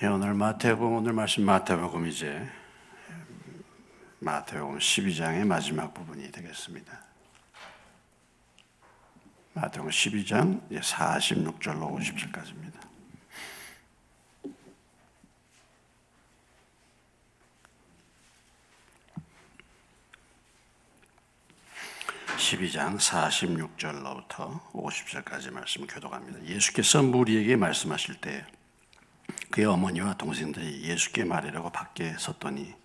오늘 말씀 마태복음 마태복음 12장의 마지막 부분이 되겠습니다. 마태복음 12장 46절로 50절까지입니다. (12장) 46절로부터 50절까지 말씀을 교독합니다. 예수께서 무리에게 말씀하실 때 그의 어머니와 동생들이 예수께 말하려고 밖에 섰더니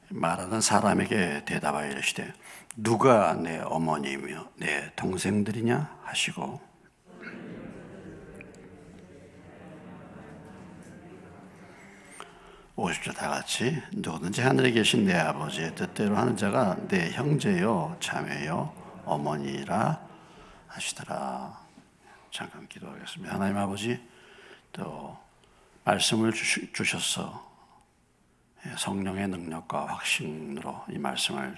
말하는 사람에게 대답하여 이르시되 누가 내 어머니며 내 동생들이냐 하시고 50절 다 같이 누구든지 하늘에 계신 내 아버지의 뜻대로 하는 자가 내 형제요 자매요 어머니라 하시더라. 잠깐 기도하겠습니다. 하나님 아버지, 또 말씀을 주셔서 성령의 능력과 확신으로 이 말씀을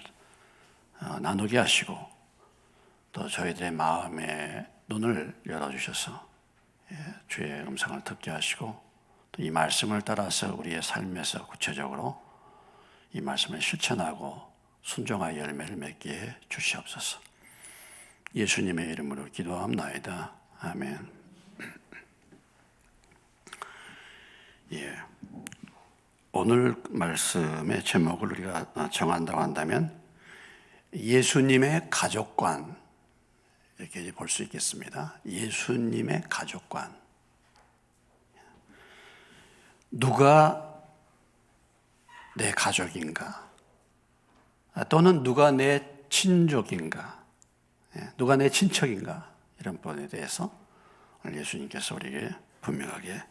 나누게 하시고 또 저희들의 마음의 눈을 열어주셔서 주의 음성을 듣게 하시고 또 이 말씀을 따라서 우리의 삶에서 구체적으로 이 말씀을 실천하고 순종하여 열매를 맺게 해 주시옵소서. 예수님의 이름으로 기도합나이다. 아멘. 오늘 말씀의 제목을 우리가 정한다고 한다면 예수님의 가족관 이렇게 볼 수 있겠습니다. 예수님의 가족관. 누가 내 가족인가? 또는 누가 내 친족인가? 누가 내 친척인가? 이런 부분에 대해서 오늘 예수님께서 우리에게 분명하게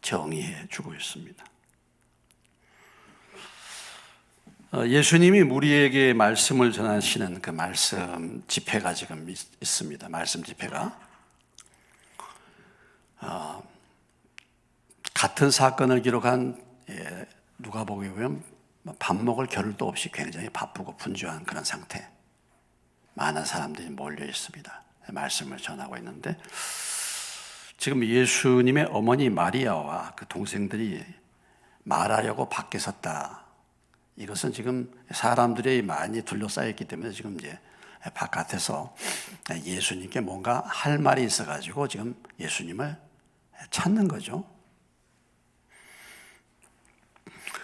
정의해 주고 있습니다. 예수님이 우리에게 말씀을 전하시는 그 말씀 집회가 지금 있습니다. 말씀 집회가 같은 사건을 기록한 누가복음에 보면 밥 먹을 겨를도 없이 굉장히 바쁘고 분주한 그런 상태. 많은 사람들이 몰려 있습니다. 말씀을 전하고 있는데 지금 예수님의 어머니 마리아와 그 동생들이 말하려고 밖에 섰다. 이것은 지금 사람들이 많이 둘러싸여 있기 때문에 지금 이제 바깥에서 예수님께 뭔가 할 말이 있어가지고 지금 예수님을 찾는 거죠.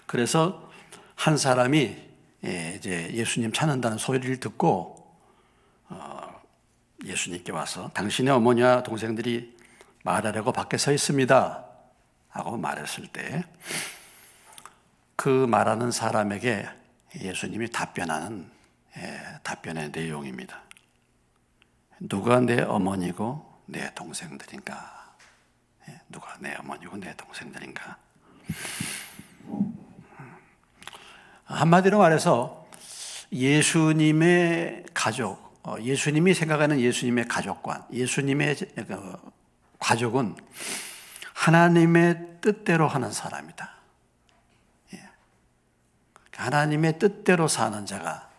그래서 한 사람이 이제 예수님 찾는다는 소리를 듣고 예수님께 와서 당신의 어머니와 동생들이 말하려고 밖에 서 있습니다 하고 말했을 때 그 말하는 사람에게 예수님이 답변하는 답변의 내용입니다. 누가 내 어머니고 내 동생들인가? 누가 내 어머니고 내 동생들인가? 한마디로 말해서 예수님의 가족, 예수님이 생각하는 예수님의 가족관, 예수님의 가족은 하나님의 뜻대로 하는 사람이다. 하나님의 뜻대로 사는 자가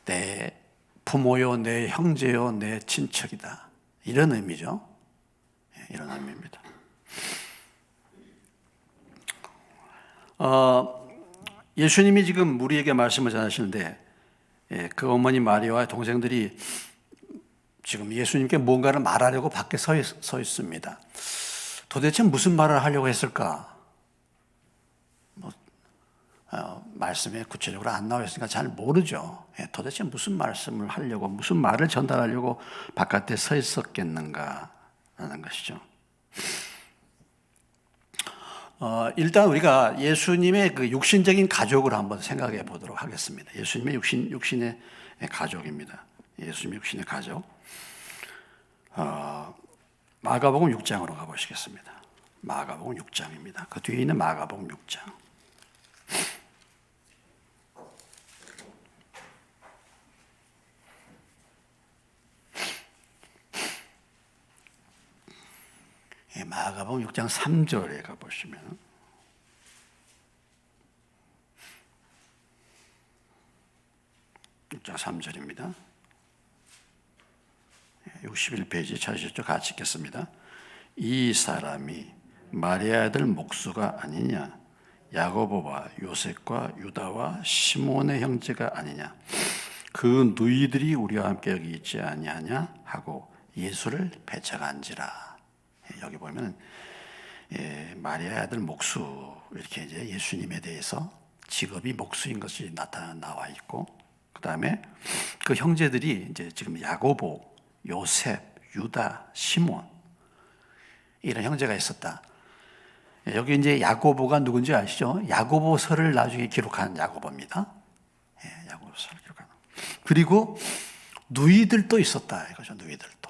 내 부모요, 내 형제요, 내 친척이다. 이런 의미죠. 이런 의미입니다. 예수님이 지금 우리에게 말씀을 전하시는데 그 어머니 마리아와 동생들이 지금 예수님께 뭔가를 말하려고 밖에 서 있습니다. 도대체 무슨 말을 하려고 했을까? 말씀에 구체적으로 안 나와 있으니까 잘 모르죠. 도대체 무슨 말씀을 하려고, 무슨 말을 전달하려고 바깥에 서 있었겠는가 하는 것이죠. 일단 우리가 예수님의 그 육신적인 가족을 한번 생각해 보도록 하겠습니다. 예수님의 육신의 가족입니다. 예수님의 육신의 가족. 마가복음 6장으로 가보시겠습니다. 마가복음 6장입니다. 그 뒤에 있는 마가복음 6장. 마가복음 6장 3절에 가보시면 6장 3절입니다. 61페이지 찾으셨죠? 같이 읽겠습니다. 이 사람이 마리아 아들 목수가 아니냐? 야고보와 요셉과 유다와 시몬의 형제가 아니냐? 그 누이들이 우리와 함께 여기 있지 아니하냐? 하고 예수를 배척한지라. 여기 보면 마리아 아들 목수, 이렇게 이제 예수님에 대해서 직업이 목수인 것이 나와 있고, 그 다음에 그 형제들이 이제 지금 야고보, 요셉, 유다, 시몬, 이런 형제가 있었다. 여기 이제 야고보가 누군지 아시죠? 야고보서를 나중에 기록한 야고보입니다. 야고보서를 기록한. 그리고 누이들도 있었다 이거죠. 누이들도.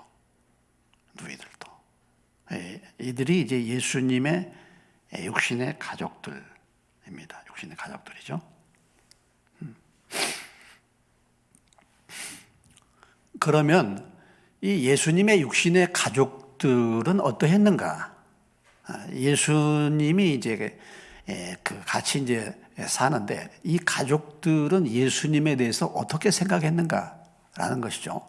이들이 이제 예수님의 육신의 가족들입니다. 육신의 가족들이죠. 그러면 이 예수님의 육신의 가족들은 어떠했는가? 예수님이 이제 같이 이제 사는데 이 가족들은 예수님에 대해서 어떻게 생각했는가라는 것이죠.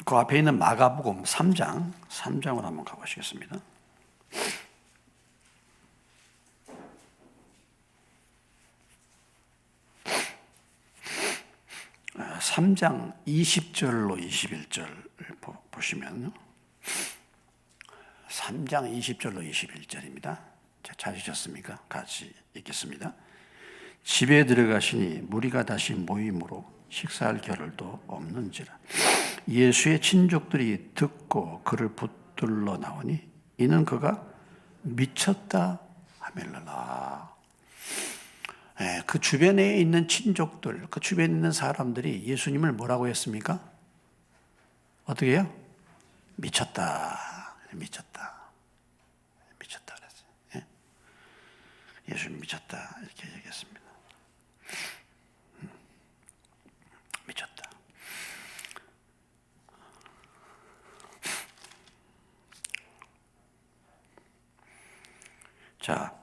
그 앞에 있는 마가복음 3장으로 한번 가보시겠습니다. 3장 20절로 21절 보시면요. 3장 20절로 21절입니다. 찾으셨습니까? 같이 읽겠습니다. 집에 들어가시니 무리가 다시 모임으로 식사할 겨를도 없는지라. 예수의 친족들이 듣고 그를 붙들러 나오니 이는 그가 미쳤다 하멜라. 그 주변에 있는 친족들, 그 주변에 있는 사람들이 예수님을 뭐라고 했습니까? 어떻게 해요? 미쳤다 그랬어요. 예수님 미쳤다 이렇게 얘기했습니다. 미쳤다. 자,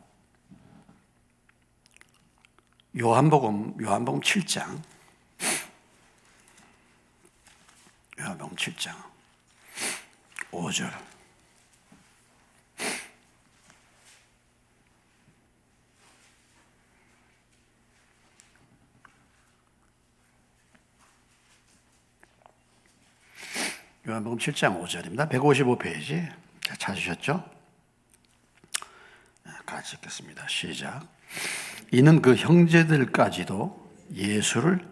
요한복음 7장. 요한복음 7장 5절. 요한복음 7장 5절입니다. 155페이지. 찾으셨죠? 같이 읽겠습니다. 시작. 이는 그 형제들까지도 예수를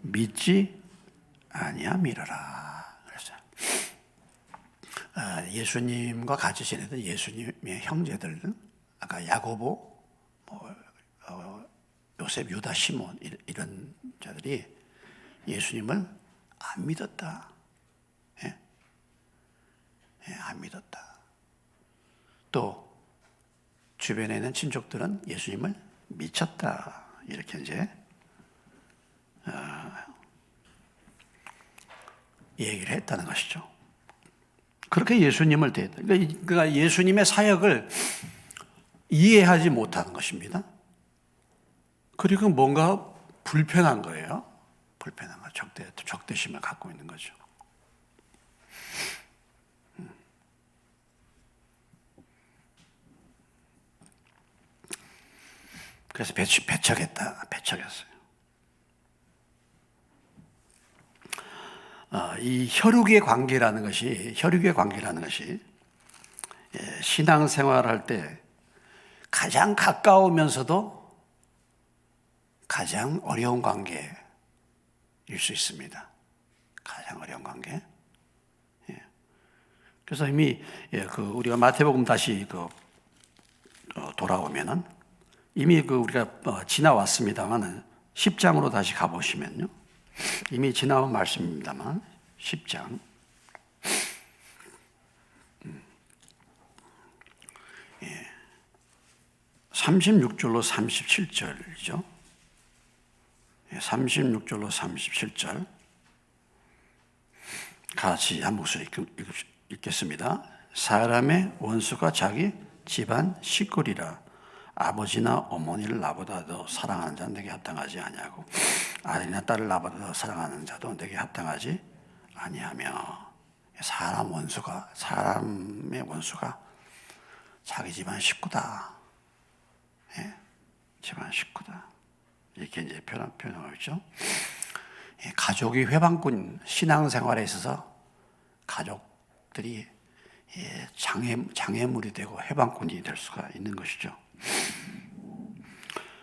믿지 아니함이라. 그랬어요. 예수님과 같이 지내던 예수님의 형제들, 아까 야고보, 요셉, 유다, 시몬 이런 자들이 예수님을 안 믿었다. 안 믿었다. 또 주변에 있는 친족들은 예수님을 미쳤다. 이렇게 이제 얘기를 했다는 것이죠. 그렇게 예수님을 대했다. 그러니까 예수님의 사역을 이해하지 못하는 것입니다. 그리고 뭔가 불편한 거예요. 불편한 거, 적대심을 갖고 있는 거죠. 그래서 배척했어요. 이 혈육의 관계라는 것이 신앙생활할 때 가장 가까우면서도 가장 어려운 관계일 수 있습니다. 가장 어려운 관계. 그래서 이미 우리가 마태복음 다시 돌아오면은 이미 우리가 지나왔습니다만 10장으로 다시 가보시면요. 이미 지나온 말씀입니다만 10장 36절로 37절이죠. 36절로 37절 같이 한 목소리 읽겠습니다. 사람의 원수가 자기 집안 식구리라. 아버지나 어머니를 나보다 더 사랑하는 자는 내게 합당하지 아니하고 아들이나 딸을 나보다 더 사랑하는 자도 내게 합당하지 아니하며 사람의 원수가 자기 집안 식구다. 예? 집안 식구다. 이렇게 이제 표현하고 있죠. 예, 가족이 회방꾼 신앙생활에 있어서 가족들이 장애물이 되고 해방꾼이 될 수가 있는 것이죠.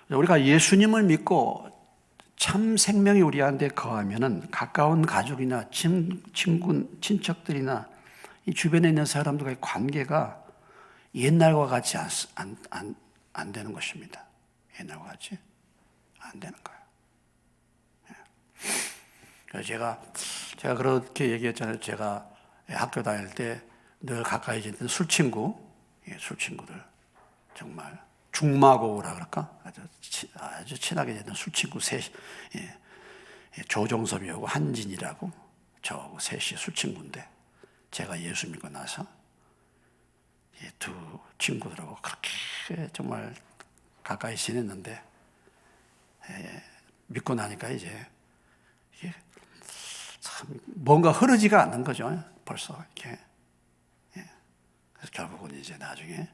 우리가 예수님을 믿고 참 생명이 우리한테 거하면은 가까운 가족이나 친척들이나 이 주변에 있는 사람들과의 관계가 옛날과 같이 안 되는 것입니다. 옛날과 같이 안 되는 거예요. 그래서 제가 그렇게 얘기했잖아요. 제가 학교 다닐 때 늘 가까이 지냈던 술친구들 정말 중마고우라 그럴까? 아주 친하게 지냈던 술친구 셋이 조종섭이하고 한진이라고 저하고 셋이 술친구인데 제가 예수 믿고 나서 두 친구들하고 그렇게 정말 가까이 지냈는데 믿고 나니까 이제 이게 참 뭔가 흐르지가 않는 거죠. 벌써 이렇게. 그래서 결국은 이제 나중에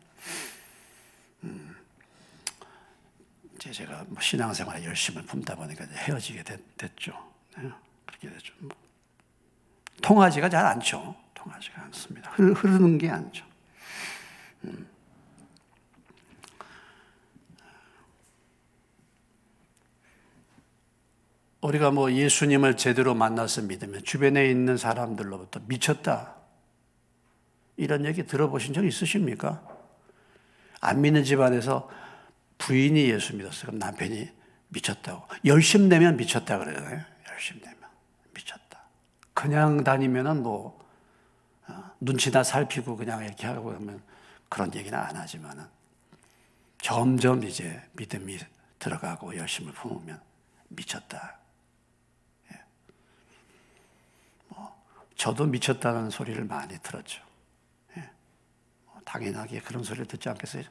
이제 제가 뭐 신앙생활에 열심을 품다 보니까 이제 헤어지게 됐죠. 그렇게 됐죠. 통하지가 잘 않죠. 통하지가 않습니다. 흐르는 게 않죠. 우리가 뭐 예수님을 제대로 만나서 믿으면 주변에 있는 사람들로부터 미쳤다 이런 얘기 들어보신 적 있으십니까? 안 믿는 집안에서 부인이 예수 믿었어요. 그럼 남편이 미쳤다고. 열심 내면 미쳤다 그러잖아요. 열심 내면 미쳤다. 그냥 다니면은 뭐 눈치나 살피고 그냥 이렇게 하고 그러면 그런 얘기는 안 하지만은 점점 이제 믿음이 들어가고 열심을 품으면 미쳤다. 저도 미쳤다는 소리를 많이 들었죠. 당연하게 그런 소리를 듣지 않겠어요?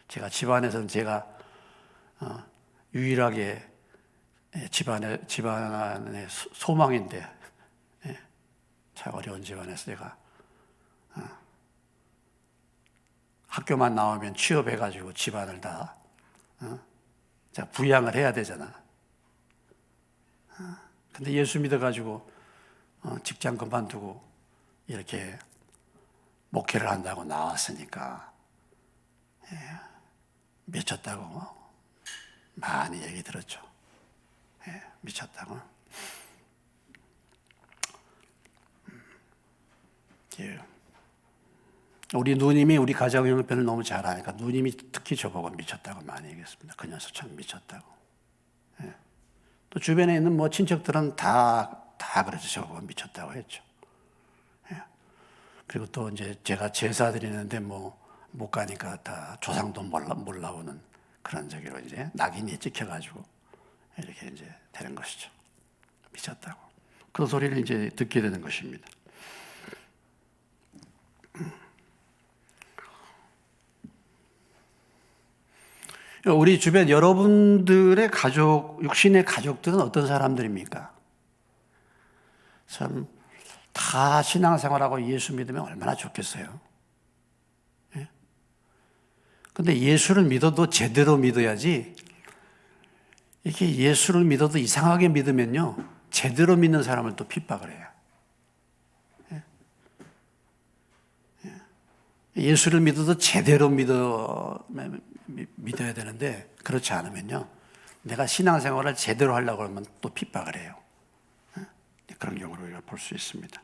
제가 집안에서는 제가 유일하게 집안의 소망인데 참 어려운 집안에서 제가 학교만 나오면 취업해가지고 집안을 다 제가 부양을 해야 되잖아. 근데 예수 믿어가지고 직장 그만두고 이렇게 목회를 한다고 나왔으니까 미쳤다고 많이 얘기 들었죠. 미쳤다고. 우리 누님이 우리 가정 형편을 너무 잘 아니까 누님이 특히 저보고 미쳤다고 많이 얘기했습니다. 그 녀석 참 미쳤다고. 또 주변에 있는 뭐 친척들은 다 그래서 저보고 미쳤다고 했죠. 그리고 또 이제 제가 제사 드리는데 뭐 못 가니까 다 조상도 몰라오는 그런 저기로 이제 낙인이 찍혀가지고 이렇게 이제 되는 것이죠. 미쳤다고. 그 소리를 이제 듣게 되는 것입니다. 우리 주변 여러분들의 가족, 육신의 가족들은 어떤 사람들입니까? 참 다 신앙생활하고 예수 믿으면 얼마나 좋겠어요. 그런데 예수를 믿어도 제대로 믿어야지 이렇게 예수를 믿어도 이상하게 믿으면요 제대로 믿는 사람을 또 핍박을 해요. 예수를 믿어도 제대로 믿어야 되는데 그렇지 않으면요 내가 신앙생활을 제대로 하려고 하면 또 핍박을 해요. 그런 경우를 우리가 볼 수 있습니다.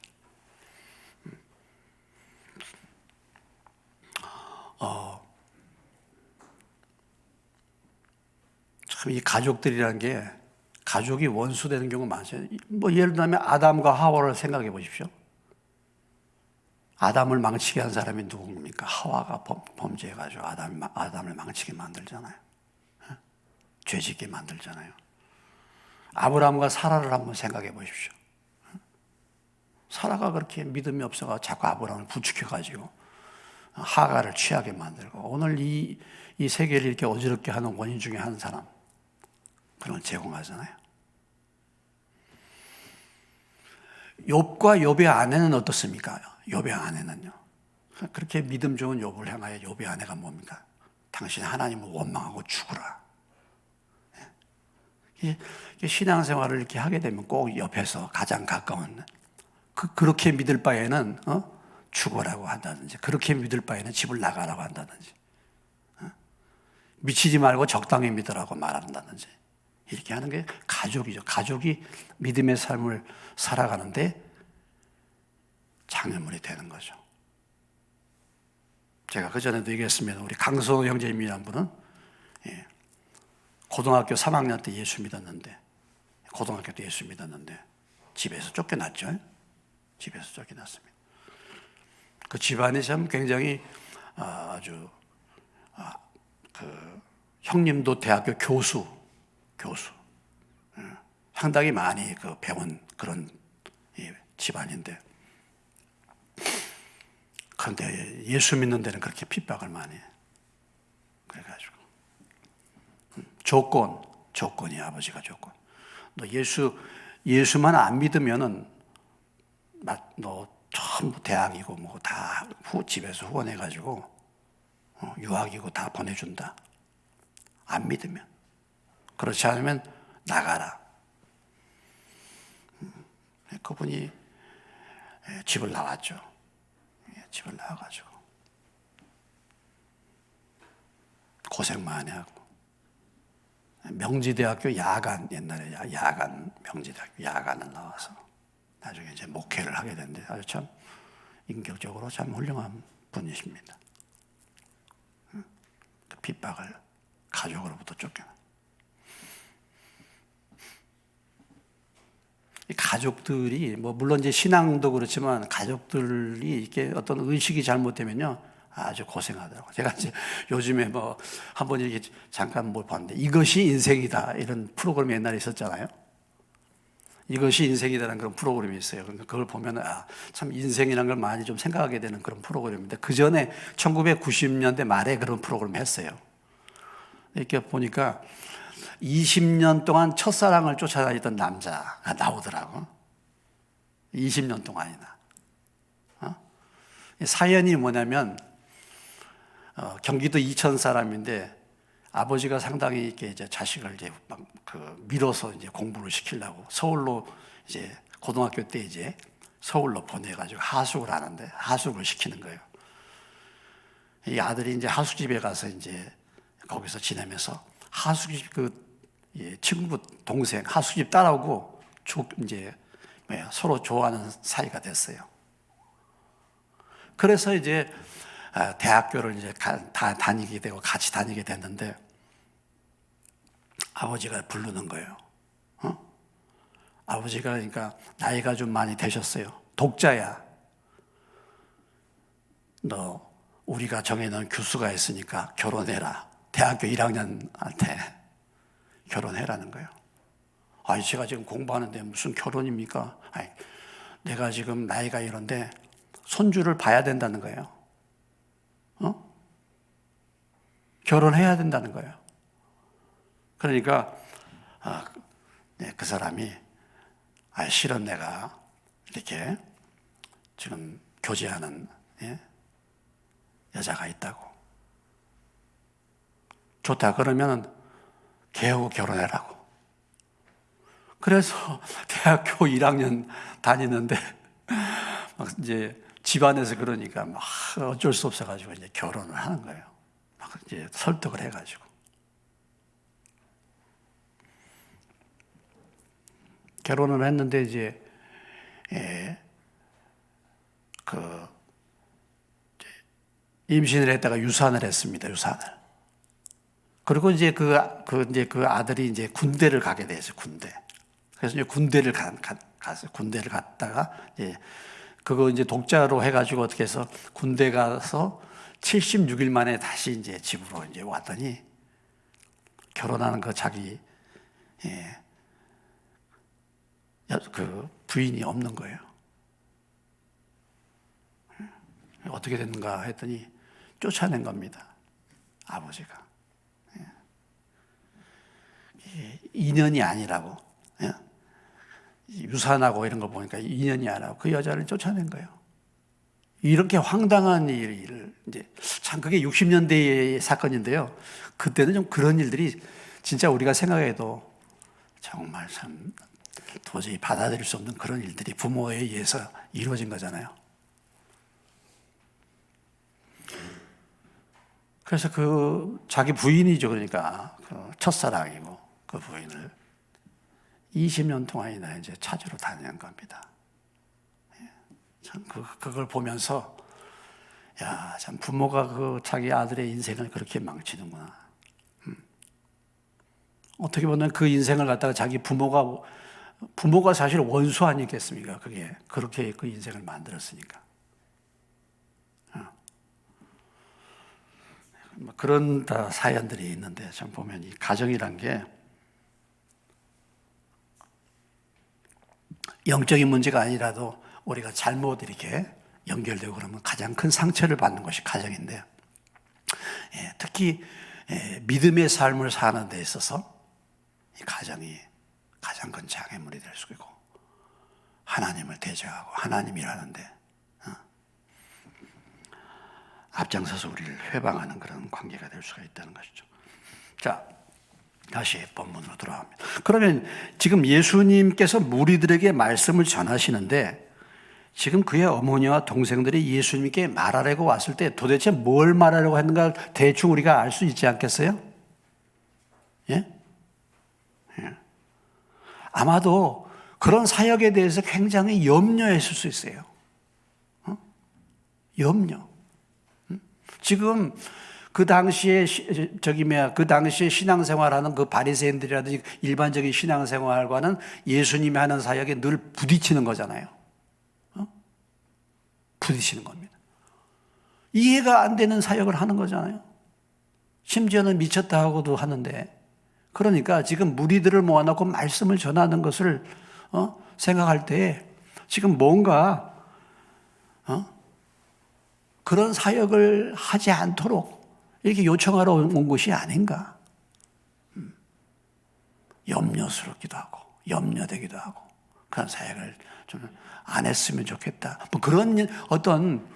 참 이 가족들이라는 게 가족이 원수되는 경우가 많아요. 뭐 예를 들면 아담과 하와를 생각해 보십시오. 아담을 망치게 한 사람이 누굽니까? 하와가 범죄해가지고 아담을 망치게 만들잖아요. 죄짓게 만들잖아요. 아브라함과 사라를 한번 생각해 보십시오. 사라가 그렇게 믿음이 없어가 자꾸 아브라함을 부추겨가지고 하가를 취하게 만들고 오늘 이 세계를 이렇게 어지럽게 하는 원인 중에 한 사람, 그런 걸 제공하잖아요. 욥과 욥의 아내는 어떻습니까? 욥의 아내는요, 그렇게 믿음 좋은 욥을 향하여 욥의 아내가 뭡니까? 당신 하나님을 원망하고 죽으라. 신앙생활을 이렇게 하게 되면 꼭 옆에서 가장 가까운 그렇게 믿을 바에는 죽어라고 한다든지, 그렇게 믿을 바에는 집을 나가라고 한다든지, 미치지 말고 적당히 믿으라고 말한다든지, 이렇게 하는 게 가족이죠. 가족이 믿음의 삶을 살아가는데 장애물이 되는 거죠. 제가 그전에도 얘기했습니다. 우리 강선호 형제님이라는 분은 고등학교 3학년 때 예수 믿었는데, 고등학교 때 예수 믿었는데 집에서 쫓겨났죠. 집에서 쫓겨났습니다. 그 집안이 참 굉장히 아주 형님도 대학교 교수 상당히 많이 배운 그런 집안인데, 그런데 예수 믿는 데는 그렇게 핍박을 많이 해. 그래가지고 조건이 아버지가 조건. 너 예수만 안 믿으면은 너 전부 대학이고 뭐 다 집에서 후원해가지고 유학이고 다 보내준다. 안 믿으면. 그렇지 않으면 나가라. 그분이 집을 나왔죠. 집을 나와가지고 고생 많이 하고, 명지대학교 옛날에 명지대학교 야간을 나와서 나중에 이제 목회를 하게 됐는데 아주 참 인격적으로 참 훌륭한 분이십니다. 그 핍박을 가족으로부터 쫓겨나. 이 가족들이 물론 이제 신앙도 그렇지만 가족들이 이렇게 어떤 의식이 잘못되면요 아주 고생하더라고요. 제가 이제 요즘에 한번 이렇게 잠깐 봤는데, 이것이 인생이다 이런 프로그램이 옛날에 있었잖아요. 이것이 인생이다라는 그런 프로그램이 있어요. 그러니까 그걸 보면 참 인생이라는 걸 많이 좀 생각하게 되는 그런 프로그램인데, 그 전에 1990년대 말에 그런 프로그램 했어요. 이렇게 보니까 20년 동안 첫사랑을 쫓아다니던 남자가 나오더라고. 20년 동안이나. 사연이 뭐냐면 경기도 이천 사람인데, 아버지가 상당히 이렇게 이제 자식을 이제 밀어서 이제 공부를 시키려고 서울로 이제 고등학교 때 이제 서울로 보내가지고 하숙을 하는데, 하숙을 시키는 거예요. 이 아들이 이제 하숙집에 가서 이제 거기서 지내면서 하숙집 친구 동생 하숙집 딸하고 이제 서로 좋아하는 사이가 됐어요. 그래서 이제 대학교를 이제 다 다니게 되고 같이 다니게 됐는데, 아버지가 부르는 거예요. 아버지가 그러니까 나이가 좀 많이 되셨어요. 독자야. 너 우리가 정해놓은 교수가 있으니까 결혼해라. 대학교 1학년한테 결혼해라는 거예요. 아니, 제가 지금 공부하는데 무슨 결혼입니까? 아니, 내가 지금 나이가 이런데 손주를 봐야 된다는 거예요. 결혼해야 된다는 거예요. 그러니까 그 사람이 실은 내가 이렇게 지금 교제하는 여자가 있다고. 좋다 그러면 걔하고 결혼해라고. 그래서 대학교 1학년 다니는데 막 이제 집안에서 그러니까 막 어쩔 수 없어가지고 이제 결혼을 하는 거예요. 막 이제 설득을 해가지고. 결혼을 했는데 이제 임신을 했다가 유산을 했습니다. 유산을. 그리고 이제 그 아들이 이제 군대를 가게 됐어요. 군대. 그래서 이제 군대를 갔어요. 군대를 갔다가 그거 이제 독자로 해가지고 어떻게 해서 군대 가서 76일 만에 다시 이제 집으로 이제 왔더니 결혼하는 자기 그 부인이 없는 거예요. 어떻게 됐는가 했더니 쫓아낸 겁니다. 아버지가. 인연이 아니라고. 유산하고 이런 거 보니까 인연이 아니라고 그 여자를 쫓아낸 거예요. 이렇게 황당한 일을 이제 참 그게 60년대의 사건인데요. 그때는 좀 그런 일들이 진짜 우리가 생각해도 정말 참 도저히 받아들일 수 없는 그런 일들이 부모에 의해서 이루어진 거잖아요. 그래서 그 자기 부인이죠. 그러니까 그 첫사랑이고 그 부인을 20년 동안이나 이제 찾으러 다니는 겁니다. 참 그걸 보면서 야, 참 부모가 그 자기 아들의 인생을 그렇게 망치는구나. 어떻게 보면 그 인생을 갖다가 자기 부모가 사실 원수 아니겠습니까? 그게 그렇게 그 인생을 만들었으니까. 그런 다 사연들이 있는데 참 보면 이 가정이란 게 영적인 문제가 아니라도 우리가 잘못 이렇게 연결되고 그러면 가장 큰 상처를 받는 것이 가정인데, 특히 믿음의 삶을 사는 데 있어서 이 가정이 가장 큰 장애물이 될 수 있고, 하나님을 대적하고 하나님이라는데 앞장서서 우리를 회방하는 그런 관계가 될 수가 있다는 것이죠. 자, 다시 본문으로 돌아갑니다. 그러면 지금 예수님께서 무리들에게 말씀을 전하시는데 지금 그의 어머니와 동생들이 예수님께 말하려고 왔을 때 도대체 뭘 말하려고 했는가 대충 우리가 알 수 있지 않겠어요? 예? 아마도 그런 사역에 대해서 굉장히 염려했을 수 있어요. 염려. 지금 그 당시에 그 당시에 신앙생활하는 그 바리새인들이라든지 일반적인 신앙생활과는 예수님이 하는 사역에 늘 부딪히는 거잖아요. 부딪히는 겁니다. 이해가 안 되는 사역을 하는 거잖아요. 심지어는 미쳤다 하고도 하는데, 그러니까 지금 무리들을 모아놓고 말씀을 전하는 것을 생각할 때 지금 뭔가 그런 사역을 하지 않도록 이렇게 요청하러 온 것이 아닌가. 염려스럽기도 하고 염려되기도 하고 그런 사역을 좀 안 했으면 좋겠다. 뭐 그런 어떤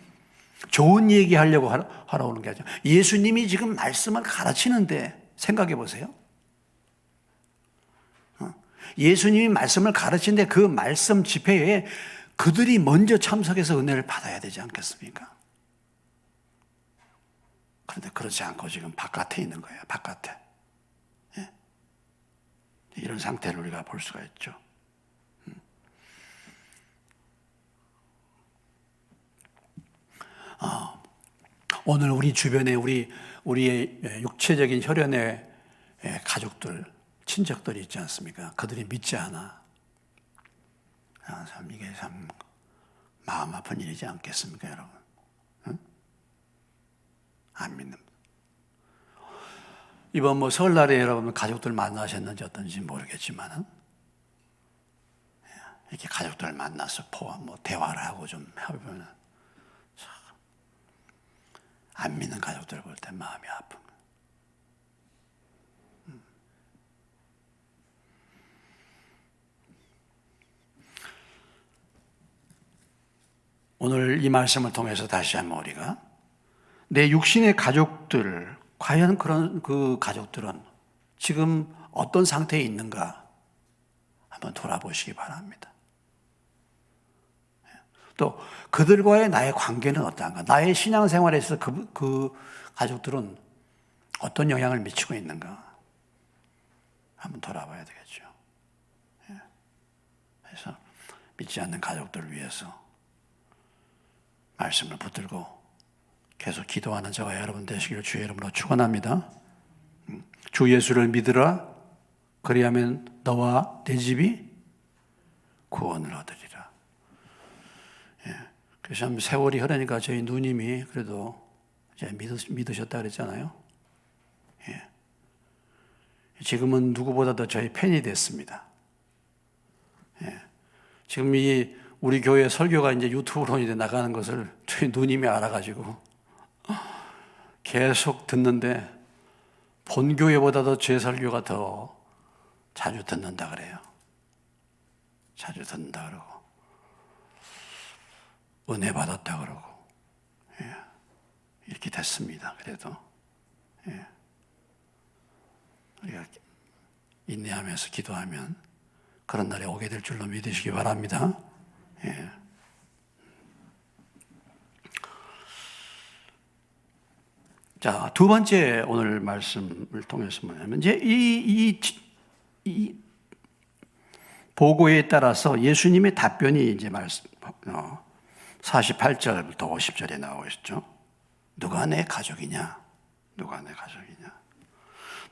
좋은 얘기 하려고 하러 오는 게 아니라 예수님이 지금 말씀을 가르치는데 생각해 보세요. 예수님이 말씀을 가르치는데 그 말씀 집회에 그들이 먼저 참석해서 은혜를 받아야 되지 않겠습니까? 그런데 그렇지 않고 지금 바깥에 있는 거예요. 바깥에. 이런 상태를 우리가 볼 수가 있죠. 오늘 우리 주변에 우리의 육체적인 혈연의 가족들, 친척들이 있지 않습니까? 그들이 믿지 않아. 참 이게 참 마음 아픈 일이지 않겠습니까, 여러분? 응? 안 믿는. 이번 뭐 설날에 여러분 가족들 만나셨는지 어떤지 모르겠지만은 이렇게 가족들 만나서 뭐 대화를 하고 좀 해보면 안 믿는 가족들 볼 때 마음이 아픈 거예요. 오늘 이 말씀을 통해서 다시 한번 우리가 내 육신의 가족들, 과연 그런 그 가족들은 지금 어떤 상태에 있는가 한번 돌아보시기 바랍니다. 또 그들과의 나의 관계는 어떠한가? 나의 신앙생활에서 그 가족들은 어떤 영향을 미치고 있는가? 한번 돌아봐야 되겠죠. 그래서 믿지 않는 가족들을 위해서 말씀을 붙들고 계속 기도하는 저와 여러분 되시기를 주의 이름으로 축원합니다. 주 예수를 믿으라. 그리하면 너와 내 집이 구원을 얻으리라. 그래서 참 세월이 흐르니까 저희 누님이 그래도 이제 믿으셨다 그랬잖아요. 지금은 누구보다도 저희 팬이 됐습니다. 지금 우리 교회 설교가 이제 유튜브로 이제 나가는 것을 저희 누님이 알아가지고 계속 듣는데 본교회보다도 제 설교가 더 자주 듣는다 그래요. 자주 듣는다 그러고 은혜 받았다 그러고 이렇게 됐습니다. 그래도 우리가 인내하면서 기도하면 그런 날이 오게 될 줄로 믿으시기 바랍니다. 자, 두 번째 오늘 말씀을 통해서 뭐냐면 이제 이 보고에 따라서 예수님의 답변이 이제 48절부터 50절에 나오고 있죠. 누가 내 가족이냐? 누가 내 가족이냐?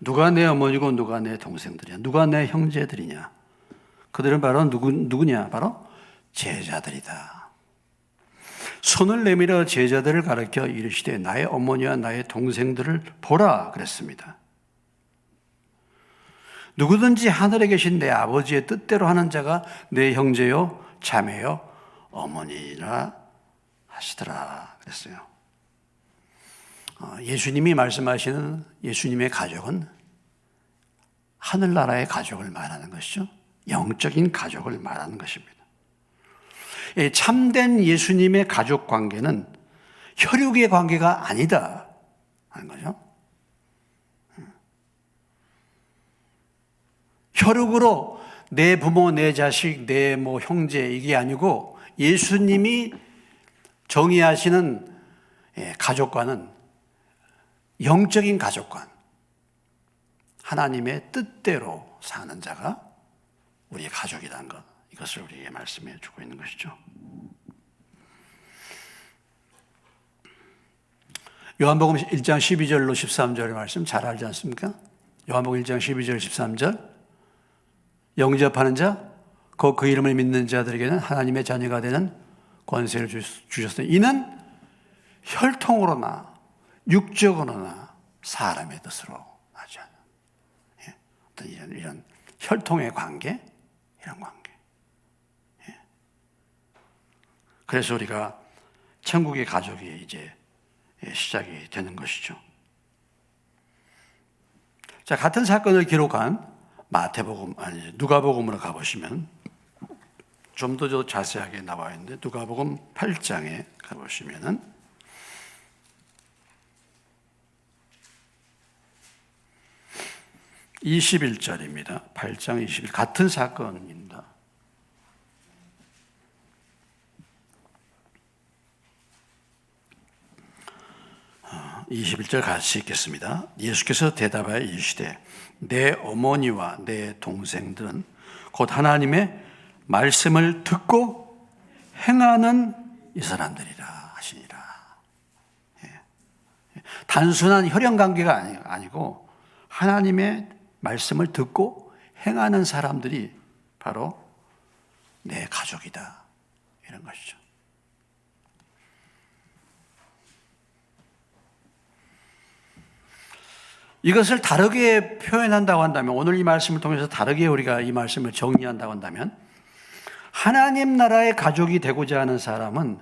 누가 내 어머니고 누가 내 동생들이냐? 누가 내 형제들이냐? 그들은 바로 누구냐? 바로 제자들이다. 손을 내밀어 제자들을 가르쳐 이르시되 나의 어머니와 나의 동생들을 보라 그랬습니다. 누구든지 하늘에 계신 내 아버지의 뜻대로 하는 자가 내 형제요 자매요 어머니라 하시더라 그랬어요. 예수님이 말씀하시는 예수님의 가족은 하늘나라의 가족을 말하는 것이죠. 영적인 가족을 말하는 것입니다. 참된 예수님의 가족 관계는 혈육의 관계가 아니다 하는 거죠. 혈육으로 내 부모, 내 자식, 내 형제 이게 아니고 예수님이 정의하시는 가족관은 영적인 가족관, 하나님의 뜻대로 사는 자가 우리의 가족이라는 것, 이것을 우리에게 말씀해 주고 있는 것이죠. 요한복음 1장 12절로 13절의 말씀 잘 알지 않습니까? 요한복음 1장 12절 13절 영접하는 자, 그 이름을 믿는 자들에게는 하나님의 자녀가 되는 권세를 주셨으니 이는 혈통으로나 육적으로나 사람의 뜻으로 하지 않아요. 어떤 이런 혈통의 관계, 이런 관계. 그래서 우리가 천국의 가족이 이제 시작이 되는 것이죠. 자, 같은 사건을 기록한 누가복음으로 가보시면 좀 더 자세하게 나와 있는데 누가복음 8장에 가보시면은 21절입니다. 8장 21절 같은 사건입니다. 21절 같이 읽겠습니다. 예수께서 대답하여 이르시되 내 어머니와 내 동생들은 곧 하나님의 말씀을 듣고 행하는 이 사람들이라 하시니라. 단순한 혈연관계가 아니고 하나님의 말씀을 듣고 행하는 사람들이 바로 내 가족이다, 이런 것이죠. 이것을 다르게 표현한다고 한다면, 오늘 이 말씀을 통해서 다르게 우리가 이 말씀을 정리한다고 한다면, 하나님 나라의 가족이 되고자 하는 사람은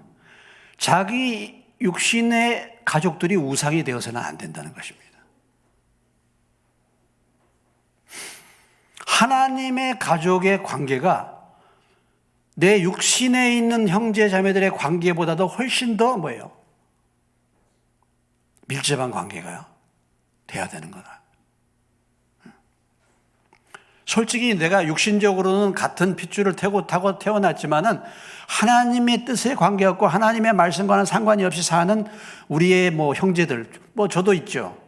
자기 육신의 가족들이 우상이 되어서는 안 된다는 것입니다. 하나님의 가족의 관계가 내 육신에 있는 형제 자매들의 관계보다도 훨씬 더 뭐예요? 밀접한 관계가요 돼야 되는 거다. 솔직히 내가 육신적으로는 같은 핏줄을 타고 태어났지만은 하나님의 뜻에 관계없고 하나님의 말씀과는 상관이 없이 사는 우리의 형제들, 저도 있죠.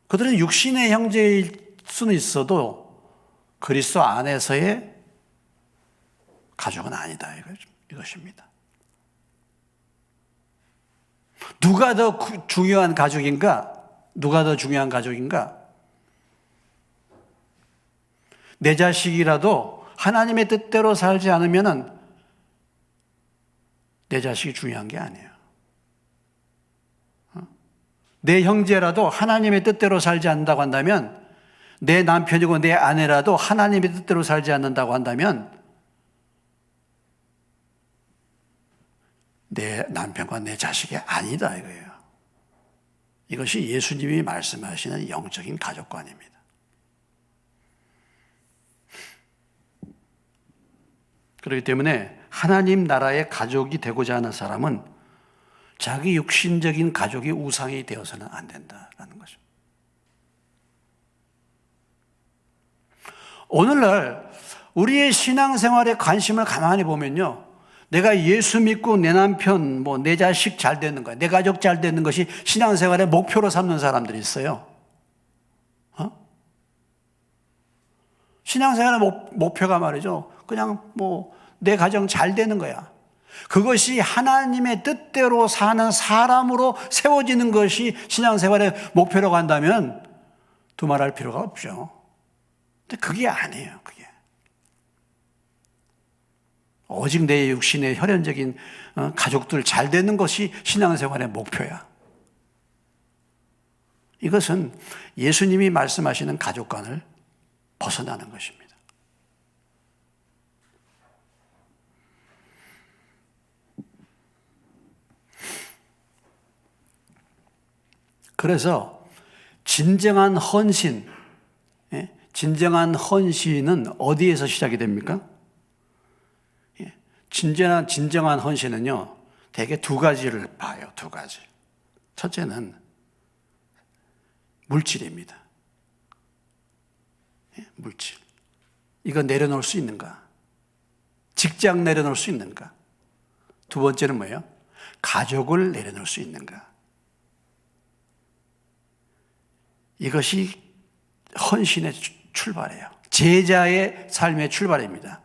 그들은 육신의 형제일 수는 있어도 그리스도 안에서의 가족은 아니다, 이것입니다. 누가 더 중요한 가족인가? 누가 더 중요한 가족인가? 내 자식이라도 하나님의 뜻대로 살지 않으면 내 자식이 중요한 게 아니에요. 내 형제라도 하나님의 뜻대로 살지 않는다고 한다면, 내 남편이고 내 아내라도 하나님의 뜻대로 살지 않는다고 한다면 내 남편과 내 자식이 아니다 이거예요. 이것이 예수님이 말씀하시는 영적인 가족관입니다. 그렇기 때문에 하나님 나라의 가족이 되고자 하는 사람은 자기 육신적인 가족이 우상이 되어서는 안 된다라는 거죠. 오늘날 우리의 신앙생활에 관심을 가만히 보면요, 내가 예수 믿고 내 남편, 내 자식 잘 되는 거야, 내 가족 잘 되는 것이 신앙생활의 목표로 삼는 사람들이 있어요. 신앙생활의 목표가 말이죠, 그냥 내 가정 잘 되는 거야. 그것이 하나님의 뜻대로 사는 사람으로 세워지는 것이 신앙생활의 목표라고 한다면 두말할 필요가 없죠. 근데 그게 아니에요. 그게 오직 내 육신의 혈연적인 가족들 잘 되는 것이 신앙생활의 목표야. 이것은 예수님이 말씀하시는 가족관을 벗어나는 것입니다. 그래서 진정한 헌신, 진정한 헌신은 어디에서 시작이 됩니까? 진정한 헌신은요, 대개 두 가지를 봐요. 두 가지. 첫째는 물질입니다. 물질. 이거 내려놓을 수 있는가? 직장 내려놓을 수 있는가? 두 번째는 뭐예요? 가족을 내려놓을 수 있는가? 이것이 헌신의 출발이에요. 제자의 삶의 출발입니다.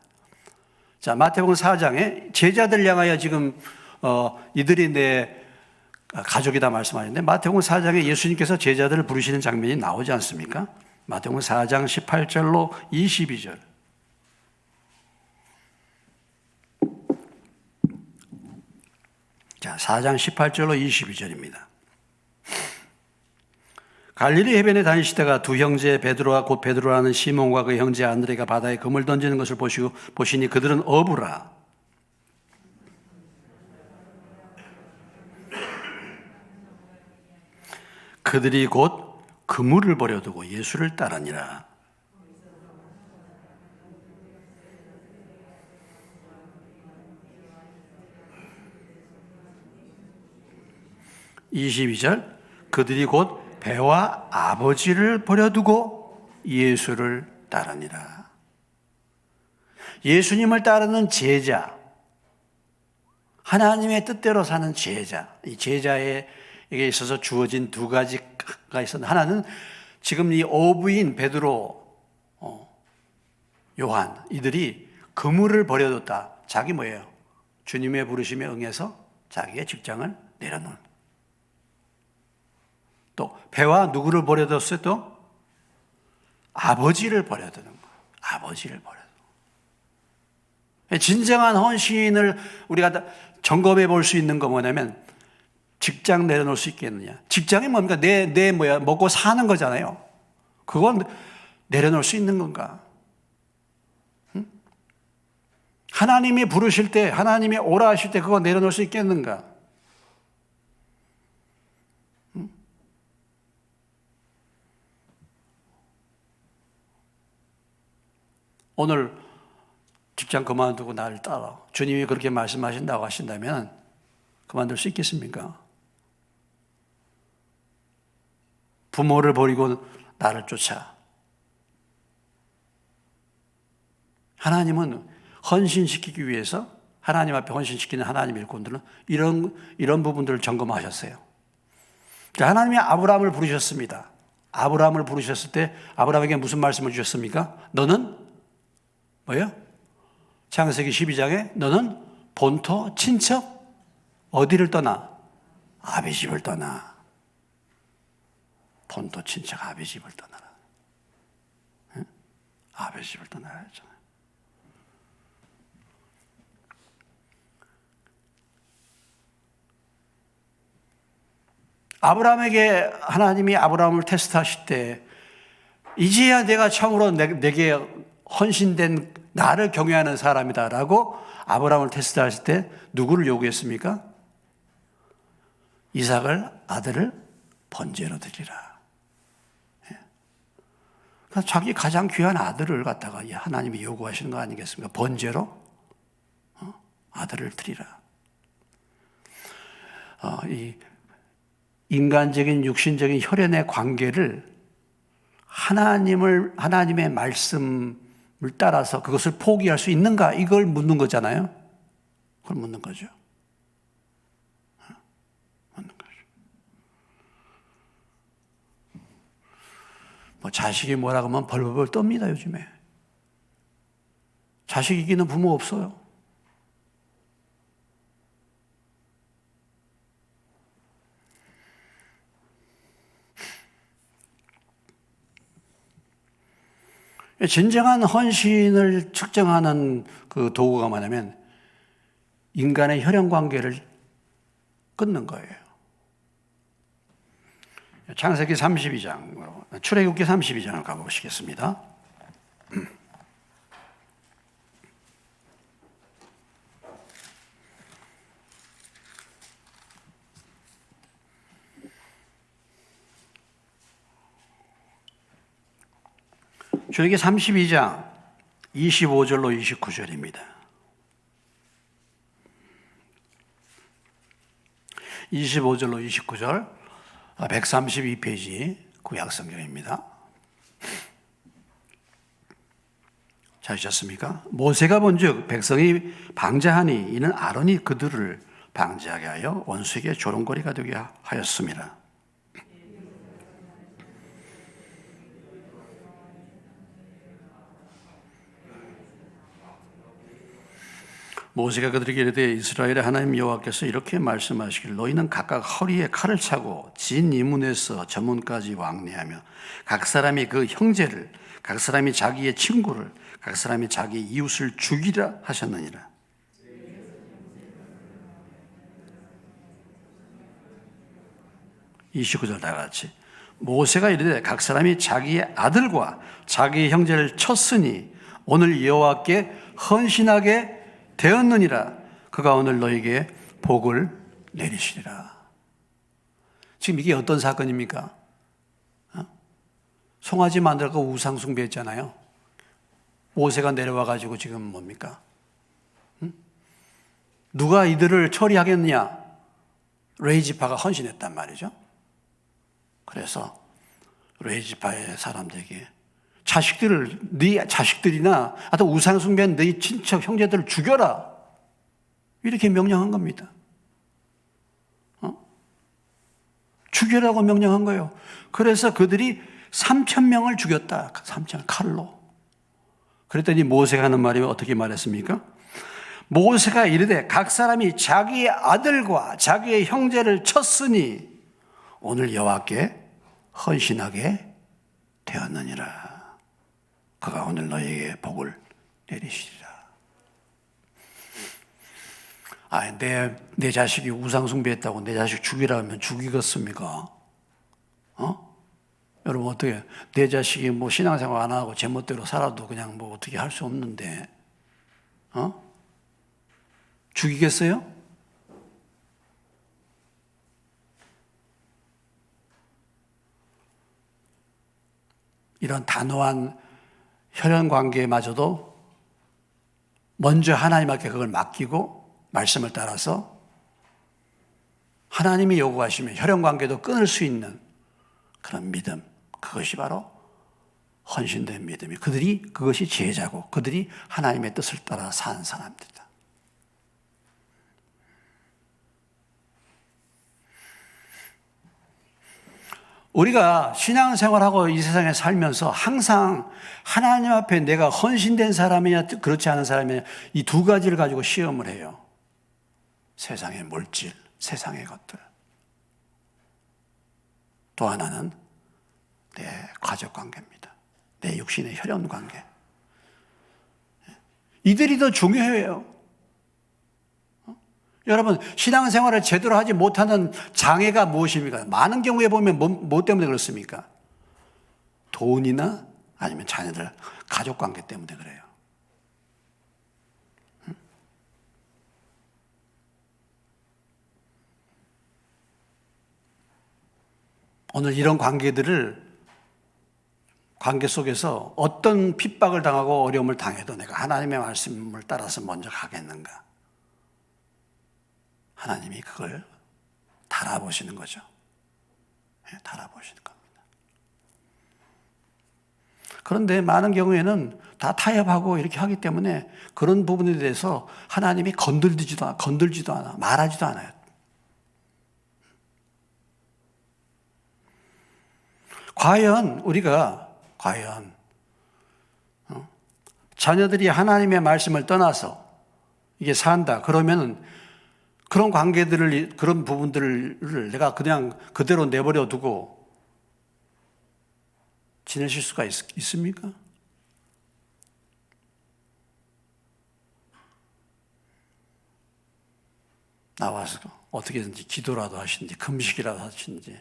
자, 마태복음 4장에 제자들 향하여 지금 이들이 내 가족이다 말씀하셨는데, 마태복음 4장에 예수님께서 제자들을 부르시는 장면이 나오지 않습니까? 마태복음 4장 18절로 22절. 자, 4장 18절로 22절입니다. 갈릴리 해변에 다니시다가 두 형제 베드로와 곧 베드로라는 시몬과 그 형제 안드레가 바다에 금을 던지는 것을 보시니 그들은 어부라. 그들이 곧 그물을 버려두고 예수를 따르니라. (22절) 그들이 곧 배와 아버지를 버려두고 예수를 따르니라. 예수님을 따르는 제자, 하나님의 뜻대로 사는 제자, 이 제자에게 있어서 주어진 두 가지가 있었는데, 하나는 지금 이 어부인 베드로, 요한, 이들이 그물을 버려뒀다. 자기 뭐예요? 주님의 부르심에 응해서 자기의 직장을 내려놓은. 또 배와 누구를 버려뒀어요? 또 아버지를 버려두는 거예요. 아버지를 버려두는 거예요. 진정한 헌신을 우리가 점검해 볼 수 있는 거 뭐냐면, 직장 내려놓을 수 있겠느냐. 직장이 뭡니까? 내 먹고 사는 거잖아요. 그건 내려놓을 수 있는 건가? 하나님이 부르실 때, 하나님이 오라 하실 때 그거 내려놓을 수 있겠는가? 오늘 직장 그만두고 나를 따라, 주님이 그렇게 말씀하신다고 하신다면 그만둘 수 있겠습니까? 부모를 버리고 나를 쫓아. 하나님은 헌신시키기 위해서, 하나님 앞에 헌신시키는 하나님의 일꾼들은 이런 부분들을 점검하셨어요. 하나님이 아브라함을 부르셨습니다. 아브라함을 부르셨을 때 아브라함에게 무슨 말씀을 주셨습니까? 너는 뭐예요? 창세기 12장에 너는 본토 친척 어디를 떠나? 아비 집을 떠나. 본토 친척 아비 집을 떠나라. 응? 아비 집을 떠나라 했잖아요. 아브라함에게 하나님이 아브라함을 테스트하실 때, 이제야 내가 처음으로 내게 헌신된 나를 경외하는 사람이다라고 아브라함을 테스트하실 때 누구를 요구했습니까? 이삭을 아들을 번제로 드리라. 그러니까 자기 가장 귀한 아들을 갖다가 하나님이 요구하시는 거 아니겠습니까? 번제로 아들을 드리라. 이 인간적인 육신적인 혈연의 관계를 하나님의 말씀을 따라서 그것을 포기할 수 있는가? 이걸 묻는 거잖아요. 그걸 묻는 거죠. 묻는 거죠. 뭐 자식이 뭐라고 하면 벌벌 떱니다, 요즘에. 자식 이기는 부모 없어요. 진정한 헌신을 측정하는 그 도구가 뭐냐면 인간의 혈연 관계를 끊는 거예요. 창세기 32장, 출애굽기 32장을 가보시겠습니다. 출애굽기 32장 25절로 29절입니다. 25절로 29절 132페이지 구약성경입니다. 찾으셨습니까? 모세가 본즉 백성이 방자하니 이는 아론이 그들을 방자하게 하여 원수에게 조롱거리가 되게 하였습니다. 모세가 그들에게 이르되 이스라엘의 하나님 여호와께서 이렇게 말씀하시기를 너희는 각각 허리에 칼을 차고 진 이문에서 저문까지 왕래하며 각 사람이 그 형제를 각 사람이 자기의 친구를 각 사람이 자기 이웃을 죽이라 하셨느니라. 이 29절 다 같이 모세가 이르되 각 사람이 자기의 아들과 자기의 형제를 쳤으니 오늘 여호와께 헌신하게 되었느니라. 그가 오늘 너에게 복을 내리시리라. 지금 이게 어떤 사건입니까? 송아지 만들고 우상 숭배했잖아요. 모세가 내려와 가지고 지금 뭡니까? 누가 이들을 처리하겠느냐? 레이지파가 헌신했단 말이죠. 그래서 레이지파의 사람들에게 자식들을, 네 자식들이나 하여튼 우상 숭배한 네 친척 형제들을 죽여라. 이렇게 명령한 겁니다. 죽여라고 명령한 거예요. 그래서 그들이 3,000명을 죽였다. 3,000 칼로. 그랬더니 모세가 하는 말이 어떻게 말했습니까? 모세가 이르되 각 사람이 자기의 아들과 자기의 형제를 쳤으니 오늘 여호와께 헌신하게 되었느니라. 그가 오늘 너희에게 복을 내리시리라. 내 자식이 우상숭배했다고 내 자식 죽이라 하면 죽이겠습니까? 여러분 어떻게 내 자식이 뭐 신앙생활 안 하고 제멋대로 살아도 그냥 뭐 어떻게 할 수 없는데 죽이겠어요? 이런 단호한 혈연 관계마저도 먼저 하나님께 그걸 맡기고 말씀을 따라서 하나님이 요구하시면 혈연 관계도 끊을 수 있는 그런 믿음, 그것이 바로 헌신된 믿음이 그것이 제자고 그들이 하나님의 뜻을 따라 사는 사람들이다. 우리가 신앙생활하고 이 세상에 살면서 항상 하나님 앞에 내가 헌신된 사람이냐 그렇지 않은 사람이냐 이 두 가지를 가지고 시험을 해요. 세상의 물질, 세상의 것들. 또 하나는 내 가족 관계입니다. 내 육신의 혈연 관계. 이들이 더 중요해요. 여러분 신앙생활을 제대로 하지 못하는 장애가 무엇입니까? 많은 경우에 보면 뭐 때문에 그렇습니까? 돈이나 아니면 자녀들 가족관계 때문에 그래요. 오늘 이런 관계 속에서 어떤 핍박을 당하고 어려움을 당해도 내가 하나님의 말씀을 따라서 먼저 가겠는가? 하나님이 그걸 달아보시는 거죠. 달아보시는 겁니다. 그런데 많은 경우에는 다 타협하고 이렇게 하기 때문에 그런 부분에 대해서 하나님이 건들지도 않아, 말하지도 않아요. 과연 우리가 자녀들이 하나님의 말씀을 떠나서 이게 산다 그러면은 그런 관계들을, 그런 부분들을 내가 그냥 그대로 내버려 두고 지내실 수가 있습니까? 나와서 어떻게든지 기도라도 하시든지 금식이라도 하시든지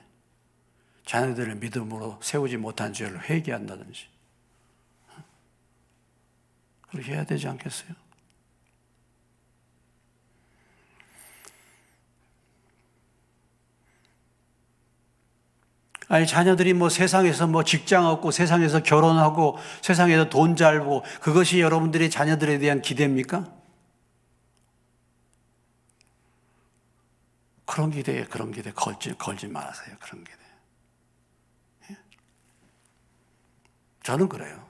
자녀들을 믿음으로 세우지 못한 죄를 회개한다든지 그렇게 해야 되지 않겠어요? 아니, 자녀들이 세상에서 직장 얻고 세상에서 결혼하고 세상에서 돈 잘 벌고 그것이 여러분들이 자녀들에 대한 기대입니까? 그런 기대에 걸지 말아세요. 그런 기대. 저는 그래요.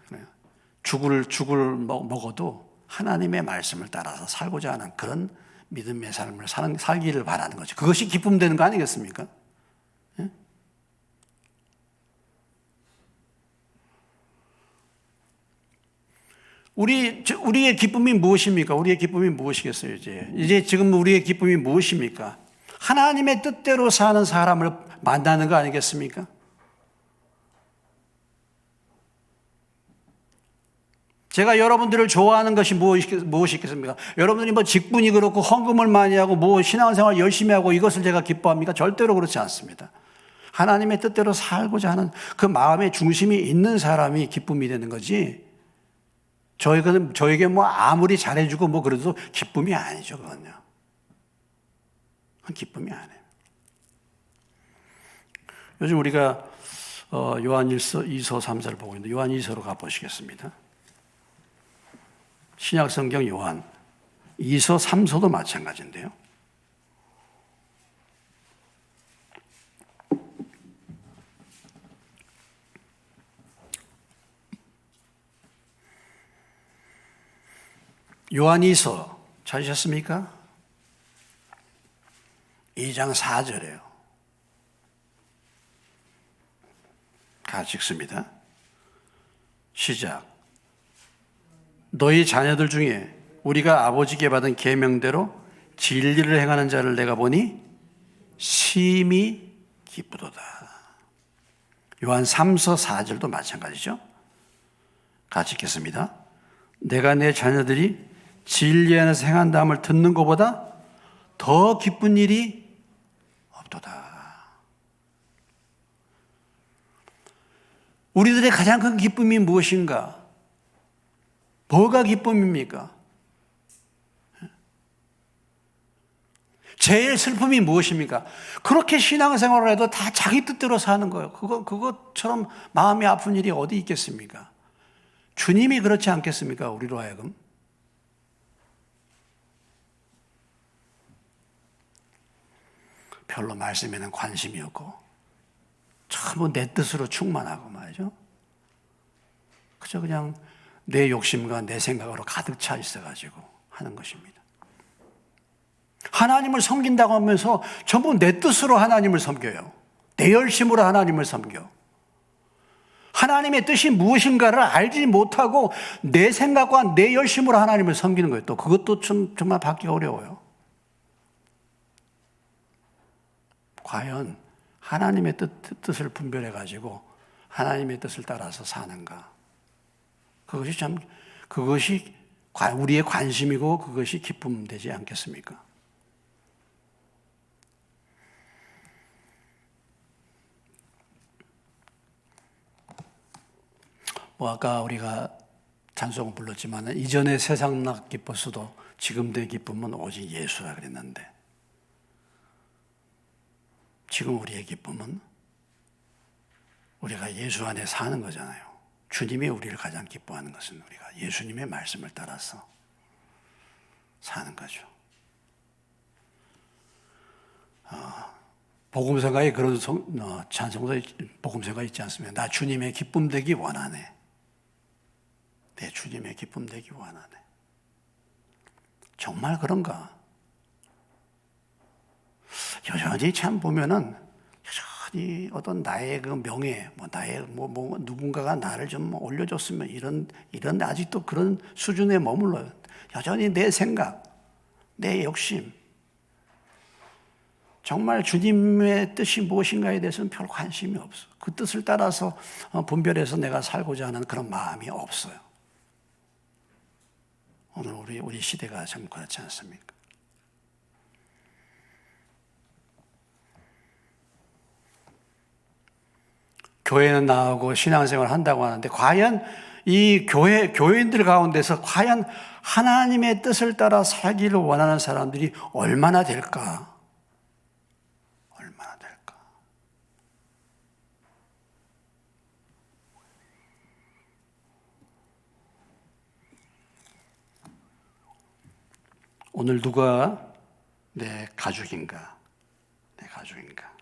죽을 먹어도 하나님의 말씀을 따라서 살고자 하는 그런 믿음의 삶을 살기를 바라는 거죠. 그것이 기쁨 되는 거 아니겠습니까? 우리의 기쁨이 무엇입니까? 우리의 기쁨이 무엇이겠어요, 이제 지금 우리의 기쁨이 무엇입니까? 하나님의 뜻대로 사는 사람을 만나는 거 아니겠습니까? 제가 여러분들을 좋아하는 것이 무엇이겠습니까? 여러분들이 직분이 그렇고 헌금을 많이 하고 신앙생활 열심히 하고 이것을 제가 기뻐합니까? 절대로 그렇지 않습니다. 하나님의 뜻대로 살고자 하는 그 마음의 중심이 있는 사람이 기쁨이 되는 거지. 저에게 아무리 잘해주고 그래도 기쁨이 아니죠, 그건요. 그건 기쁨이 아니에요. 요즘 우리가 요한 1서, 2서, 3서를 보고 있는데 요한 2서로 가보시겠습니다. 신약 성경 요한 2서, 3서도 마찬가지인데요. 요한 2서 찾으셨습니까? 2장 4절이에요. 같이 읽습니다. 시작. 너희 자녀들 중에 우리가 아버지께 받은 계명대로 진리를 행하는 자를 내가 보니 심히 기쁘도다. 요한 3서 4절도 마찬가지죠. 같이 읽겠습니다. 내가 내 자녀들이 진리 안에서 행한다함을 듣는 것보다 더 기쁜 일이 없도다. 우리들의 가장 큰 기쁨이 무엇인가? 뭐가 기쁨입니까? 제일 슬픔이 무엇입니까? 그렇게 신앙생활을 해도 다 자기 뜻대로 사는 거예요. 그것처럼 마음이 아픈 일이 어디 있겠습니까? 주님이 그렇지 않겠습니까? 우리로 하여금. 별로 말씀에는 관심이 없고 전부 내 뜻으로 충만하고 말이죠. 그저 그냥 내 욕심과 내 생각으로 가득 차 있어가지고 하는 것입니다. 하나님을 섬긴다고 하면서 전부 내 뜻으로 하나님을 섬겨요. 내 열심으로 하나님을 섬겨. 하나님의 뜻이 무엇인가를 알지 못하고 내 생각과 내 열심으로 하나님을 섬기는 거예요. 또 그것도 정말 받기 어려워요. 과연 하나님의 뜻을 분별해가지고 하나님의 뜻을 따라서 사는가? 그것이 우리의 관심이고 그것이 기쁨 되지 않겠습니까? 아까 우리가 찬송을 불렀지만 이전에 세상 나 기뻤어도 지금 내 기쁨은 오직 예수라 그랬는데 지금 우리의 기쁨은 우리가 예수 안에 사는 거잖아요. 주님이 우리를 가장 기뻐하는 것은 우리가 예수님의 말씀을 따라서 사는 거죠. 복음서가에 그런 찬송도 복음서가 있지 않습니까? 나 주님의 기쁨 되기 원하네. 내 주님의 기쁨 되기 원하네. 정말 그런가? 여전히 참 보면은 여전히 어떤 나의 그 명예, 나의 누군가가 나를 좀 올려줬으면 이런 아직도 그런 수준에 머물러요. 여전히 내 생각, 내 욕심. 정말 주님의 뜻이 무엇인가에 대해서는 별 관심이 없어. 그 뜻을 따라서 분별해서 내가 살고자 하는 그런 마음이 없어요. 오늘 우리 시대가 참 그렇지 않습니까? 교회는 나오고 신앙생활을 한다고 하는데 과연 이 교회인들 가운데서 과연 하나님의 뜻을 따라 살기를 원하는 사람들이 얼마나 될까? 얼마나 될까? 오늘 누가 내 가족인가? 내 가족인가?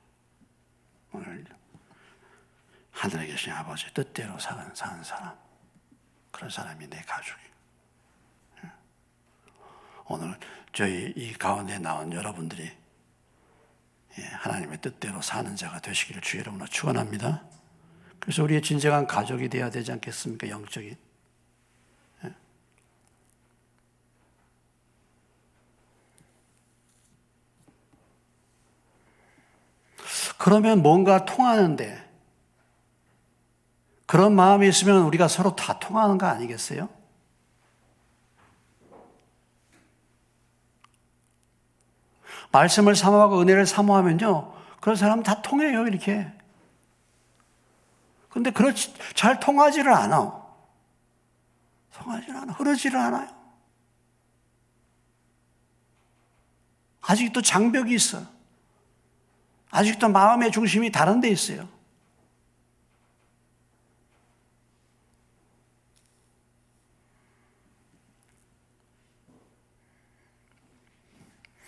오늘 하늘에 계신 아버지 뜻대로 사는 사람, 그런 사람이 내 가족이에요. 오늘 저희 이 가운데 나온 여러분들이 하나님의 뜻대로 사는 자가 되시기를 주의 이름으로 축원합니다. 그래서 우리의 진정한 가족이 되어야 되지 않겠습니까? 영적인. 그러면 뭔가 통하는데 그런 마음이 있으면 우리가 서로 다 통하는 거 아니겠어요? 말씀을 사모하고 은혜를 사모하면요, 그런 사람 다 통해요, 이렇게. 근데 그렇지, 잘 통하지를 않아. 통하지를 않아. 흐르지를 않아요. 아직도 장벽이 있어. 아직도 마음의 중심이 다른 데 있어요.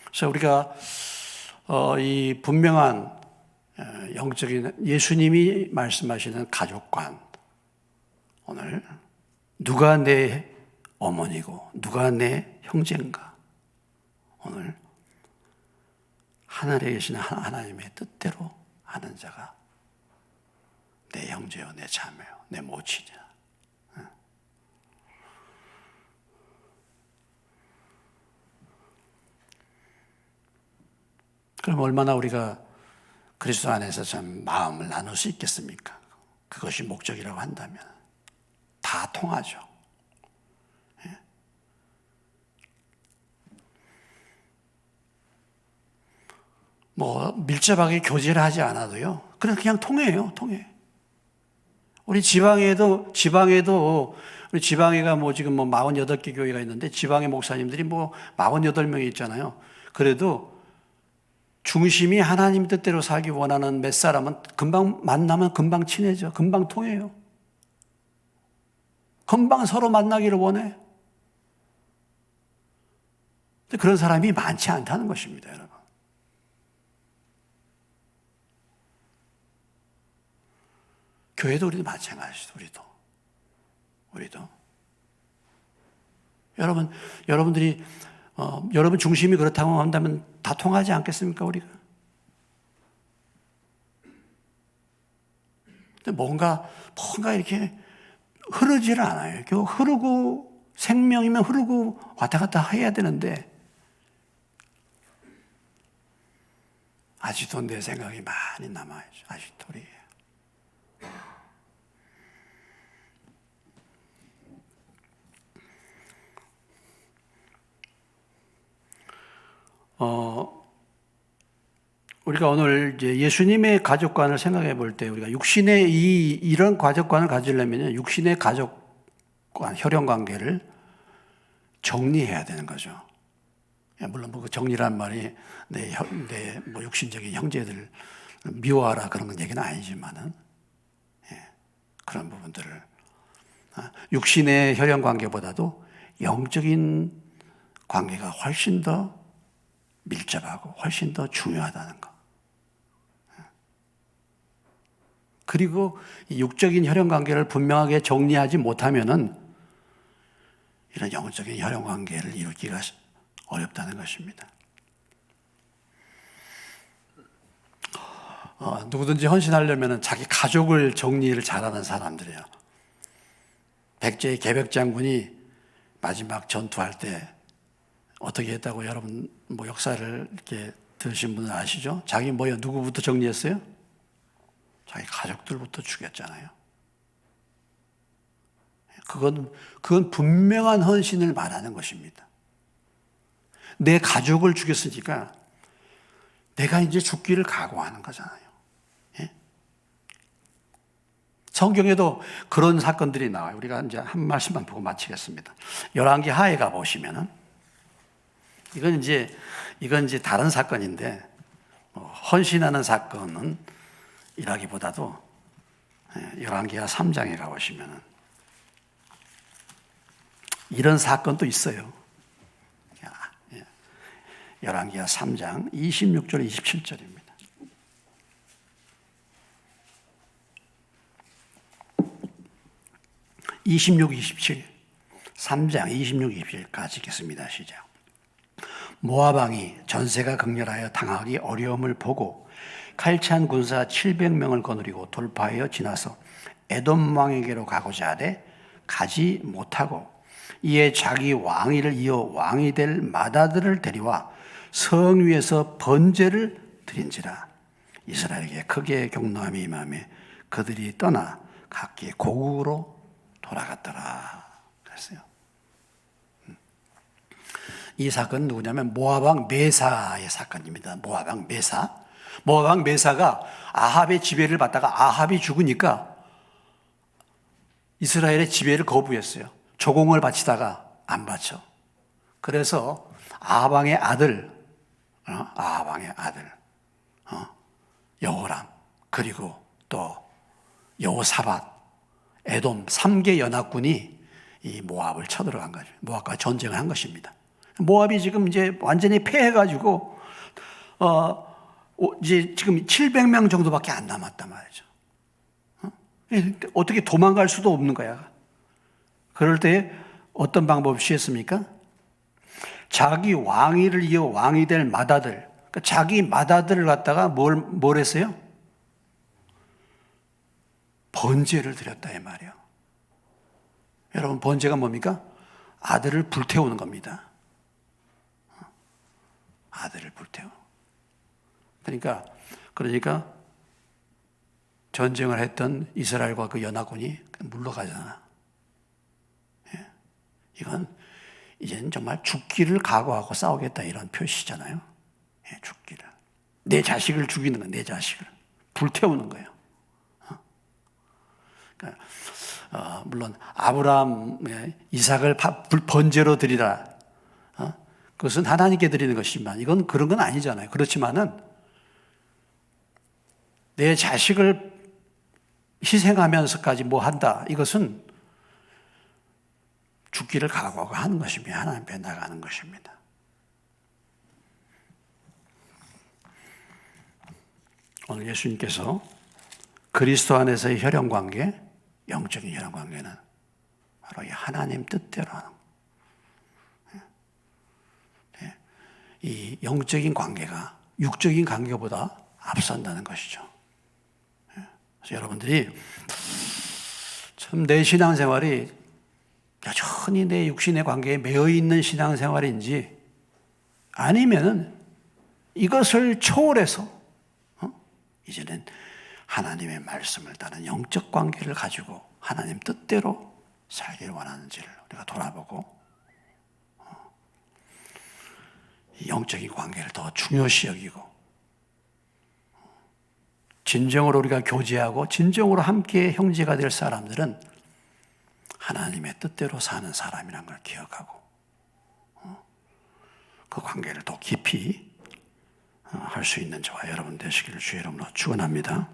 그래서 우리가 이 분명한 영적인 예수님이 말씀하시는 가족관, 오늘 누가 내 어머니고 누가 내 형제인가, 오늘 하늘에 계신 하나님의 뜻대로 하는 자가 내 형제요, 내 자매요, 내 모친이야. 그럼 얼마나 우리가 그리스도 안에서 참 마음을 나눌 수 있겠습니까? 그것이 목적이라고 한다면 다 통하죠. 뭐 밀접하게 교제를 하지 않아도요, 그냥 통해요, 통해. 우리 지방에도 우리 지방에가 뭐 지금 뭐 48개 교회가 있는데 지방의 목사님들이 뭐 48명이 있잖아요. 그래도 중심이 하나님 뜻대로 살기 원하는 몇 사람은 금방 만나면 금방 친해져. 금방 통해요. 금방 서로 만나기를 원해. 그런 사람이 많지 않다는 것입니다, 여러분. 교회도 우리도 마찬가지죠, 우리도. 여러분들이 여러분 중심이 그렇다고 한다면 다 통하지 않겠습니까, 우리가? 근데 뭔가 이렇게 흐르지를 않아요. 흐르고, 생명이면 흐르고 왔다 갔다 해야 되는데, 아직도 내 생각이 많이 남아요. 아직도 우리. 우리가 오늘 이제 예수님의 가족관을 생각해 볼 때 우리가 육신의 이런 가족관을 가지려면 육신의 가족관, 혈연 관계를 정리해야 되는 거죠. 물론 뭐 그 정리란 말이 내 뭐 육신적인 형제들 미워하라 그런 건 얘기는 아니지만은, 그런 부분들을 육신의 혈연 관계보다도 영적인 관계가 훨씬 더 밀접하고 훨씬 더 중요하다는 것. 그리고 이 육적인 혈연 관계를 분명하게 정리하지 못하면은 이런 영적인 혈연 관계를 이루기가 어렵다는 것입니다. 누구든지 헌신하려면 자기 가족을 정리를 잘하는 사람들이에요. 백제의 계백 장군이 마지막 전투할 때 어떻게 했다고 여러분 역사를 이렇게 들으신 분은 아시죠? 자기 누구부터 정리했어요? 자기 가족들부터 죽였잖아요. 그건 분명한 헌신을 말하는 것입니다. 내 가족을 죽였으니까 내가 이제 죽기를 각오하는 거잖아요. 예? 성경에도 그런 사건들이 나와요. 우리가 이제 한 말씀만 보고 마치겠습니다. 열왕기 하에 가 보시면은 이건 이제 다른 사건인데 헌신하는 사건은 이라기보다도 열왕기하 3장에 가 보시면은 이런 사건도 있어요. 열왕기하 3장 26절 27절입니다. (26, 27) 3장 26, 27까지 읽겠습니다. 시작. 모압 왕이 전세가 극렬하여 당하기 어려움을 보고 칼찬 군사 700명을 거느리고 돌파하여 지나서 에돔 왕에게로 가고자 하되 가지 못하고 이에 자기 왕위를 이어 왕이 될 맏아들을 데려와 성 위에서 번제를 드린지라. 이스라엘에게 크게 경노함이 임하며 그들이 떠나 각기 고국으로 돌아갔더라. 그랬어요. 이 사건은 누구냐면 모압 왕 메사의 사건입니다. 모압 왕 메사. 모압 왕 메사가 아합의 지배를 받다가 아합이 죽으니까 이스라엘의 지배를 거부했어요. 조공을 바치다가 안 바쳐. 그래서 아합 왕의 아들 여호람, 그리고 또 여호사밧, 에돔 3개 연합군이 이 모압을 쳐들어간 거죠. 모압과 전쟁을 한 것입니다. 모압이 지금 이제 완전히 패해가지고 이제 지금 700명 정도밖에 안 남았단 말이죠. 어떻게 도망갈 수도 없는 거야. 그럴 때 어떤 방법을 취했습니까? 자기 왕위를 이어 왕이 될 맏아들, 그러니까 자기 맏아들을 갖다가 뭘 했어요? 번제를 드렸다 이 말이에요. 여러분, 번제가 뭡니까? 아들을 불태우는 겁니다. 아들을 불태워. 그러니까 전쟁을 했던 이스라엘과 그 연합군이 물러가잖아. 이건 이제는 정말 죽기를 각오하고 싸우겠다 이런 표시잖아요. 죽기를. 내 자식을 죽이는 거야. 내 자식을. 불태우는 거예요. 그러니까, 물론 아브라함, 이삭을 번제로 드리라. 그것은 하나님께 드리는 것이지만 이건 그런 건 아니잖아요. 그렇지만은 내 자식을 희생하면서까지 뭐 한다. 이것은 죽기를 각오하고 하는 것입니다. 하나님 앞에 나가는 것입니다. 오늘 예수님께서 그리스도 안에서의 혈연관계, 영적인 혈연관계는 바로 이 하나님 뜻대로 하는 거예요. 이 영적인 관계가 육적인 관계보다 앞선다는 것이죠. 그래서 여러분들이 참 내 신앙생활이 여전히 내 육신의 관계에 매여 있는 신앙생활인지 아니면은 이것을 초월해서 이제는 하나님의 말씀을 따른 영적 관계를 가지고 하나님 뜻대로 살기를 원하는지를 우리가 돌아보고 영적인 관계를 더 중요시 여기고 진정으로 우리가 교제하고 진정으로 함께 형제가 될 사람들은 하나님의 뜻대로 사는 사람이라는 걸 기억하고 그 관계를 더 깊이 할 수 있는 저와 여러분 되시기를 주의 이름으로 축원합니다.